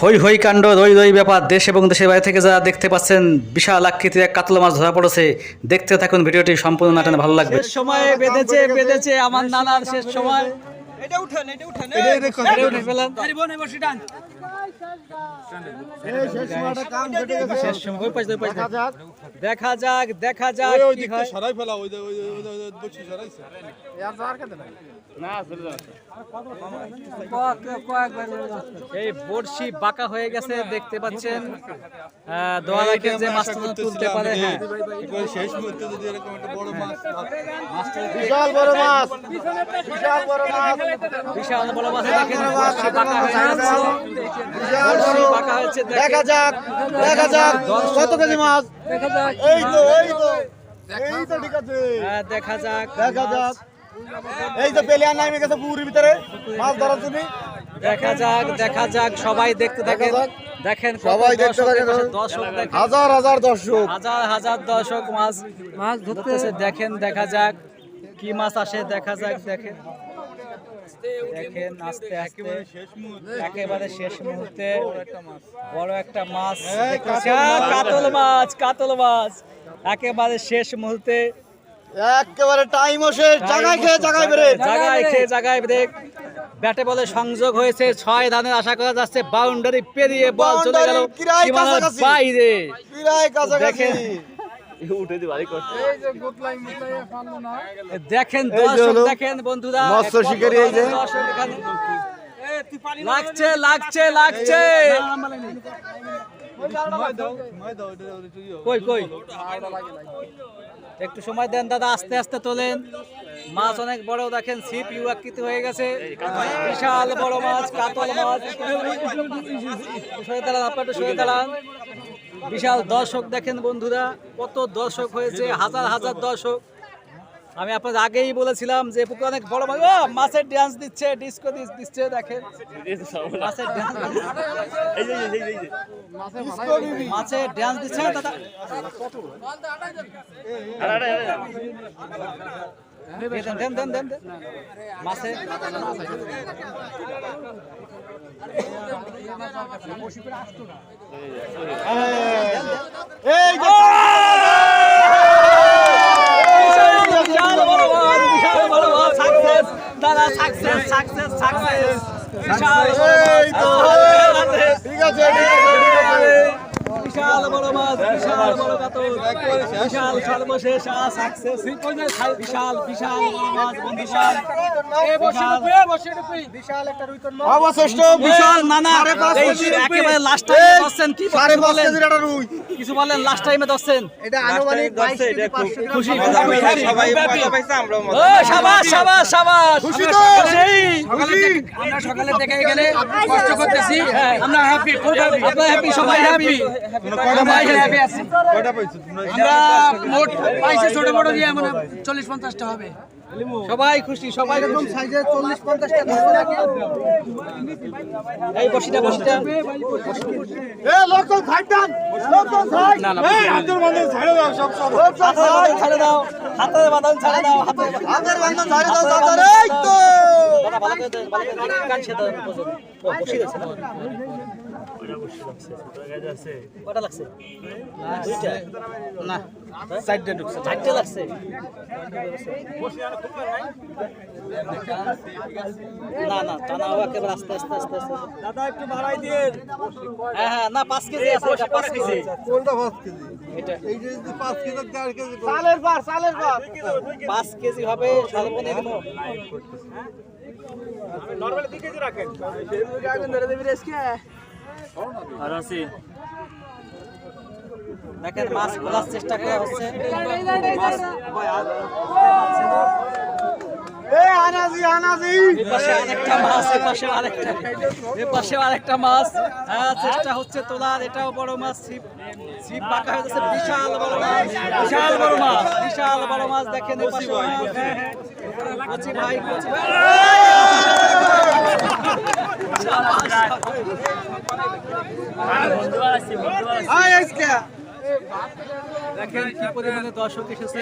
হই হই কাণ্ড, রই রই ব্যাপার। দেশ এবং দেশের বাইরে থেকে যারা দেখতে পাচ্ছেন, বিশাল আকৃতির এক কাতলা মাছ ধরা পড়েছে। দেখতে থাকুন ভিডিওটি, সম্পূর্ণ নাটনে ভালো লাগবে। শেষ সময়ে বেঁধেছে আমার নানার শেষ সময়। এটা উঠেন ফেলেন। দেখা যাক কি হয়। এই বড়শি বাঁকা হয়ে গেছে, দেখতে পাচ্ছেন। দোয়া রাখেন যে মাছ তুলতে পারে। হ্যাঁ, শেষ মুহূর্তে যদি এরকম একটা বড় মাছ, বিশাল বড় মাছ, বিশাল বড় মাছ দেখেন, বড়শি বাঁকা হয়ে গেছে। বড়শি বাঁকা হয়েছে, দেখা যাক কত কেজি মাছ। এই তো ঠিক আছে। হ্যাঁ, দেখা যাক। এই তো পেলিয়া নামে গেছে পুকুরের ভিতরে মাছ ধরার জন্য। দেখা যাক সবাই দেখতে থাকেন। দেখেন সবাই দেখতে থাকেন, দর্শক দেখেন, হাজার দর্শক, হাজার দর্শক মাছ ধরতেছে। দেখেন, দেখা যাক কি মাছ আসে। দেখা যাক, দেখেন আস্তে আস্তে একেবারে শেষ মুহূর্তে বড় একটা মাছ। কাতল মাছ একেবারে শেষ মুহূর্তে, একেবারে টাইম শেষ। জায়গায় ব্রেক। ব্যাটে বলে সংযোগ হয়েছে। 6 রানের আশা করা যাচ্ছে। বাউন্ডারি পেরিয়ে বল চলে গেল সীমানার বাইরে। দেখেন দেখেন বন্ধুরা, মৎস্য শিকারী এই যে লাগছে। কই একটু সময় দেন দাদা, আস্তে আস্তে তোলেন। মাছ অনেক বড়, দেখেন ছিপ ইউ আকৃতি হয়ে গেছে। বিশাল বড় মাছ, কাতল মাছ। সরে দাঁড়ান। বিশাল দর্শক দেখেন বন্ধুরা, কত দর্শক হয়েছে, হাজার দর্শক। আমি আপনাদের আগেই বলেছিলাম যে পুকুর অনেক বড় মাছ। মাছের ড্যান্স দিচ্ছে, ডিস্কো দিচ্ছে। দেখেন মাছের ড্যান্স দিচ্ছে দাদা। দেন মাছে। বিশাল বড় মাছ, বিশাল বড় কাতল, বিশাল সর্বশেষ সাকসেস। বিশাল মাছ বন্ধুরা, অবশিষ্ট বিশাল নানা। একেবারে লাস্ট টাইমে দর্শন কি কিছু বলেন? লাস্ট টাইমে দর্শন এটা আনুমানিক 22 থেকে 500 খুশি। সবাই মজা পাইছে, আমরাও মজা শাবাশ। খুশি তো? আমরা সকালে থেকে এখানে কষ্ট করতেছি। আমরা হ্যাপি, আপনারা হ্যাপি, সবাই হ্যাপি। কয়টা পাইছো তোমরা? আমরা মোট পাইছে ছোট বড় দিয়ে মানে 40-50টা হবে। সবাই খুশি, সবাই এরকম সাইজের 40-50টা ধরতে থাকে। এই বসিটা এ লোকাল ফাইট ডান, লোকাল ফাইট। না এই হাতের বাঁধন ছেড়ে দাও, সব ছেড়ে দাও, হাতের বাঁধন ছেড়ে দাও। হাতের বাঁধন ছেড়ে দাও দাদা। এই তো ভালো করে কান ছেড়ে দাও। বসি আছে কটা লাগছে? দুইটা না, চারটে লাগছে। না টানাও একেবারে আস্তে দাদা একটু বাড়াই দিন। হ্যাঁ না, 5 কেজি আছে। এটা 5 কেজি। কোনটা 5 কেজি? এটা এই যে 5 কেজি 4 কেজি চালের বার 5 কেজি হবে সর্বনিম্ন। নরমালি 2 কেজি রাখেন। দেখেন মাছ খোলার চেষ্টা করা হচ্ছে। এপাশে আরেকটা মাছ। হ্যাঁ, চেষ্টা হচ্ছে তোলার। এটাও বড় মাছ। ছিপ বাঁকা হয়ে যাচ্ছে। বিশাল বড় মাছ। দেখেন কচি ভাই। দেখেন কি পরিমাণে দর্শক এসেছে।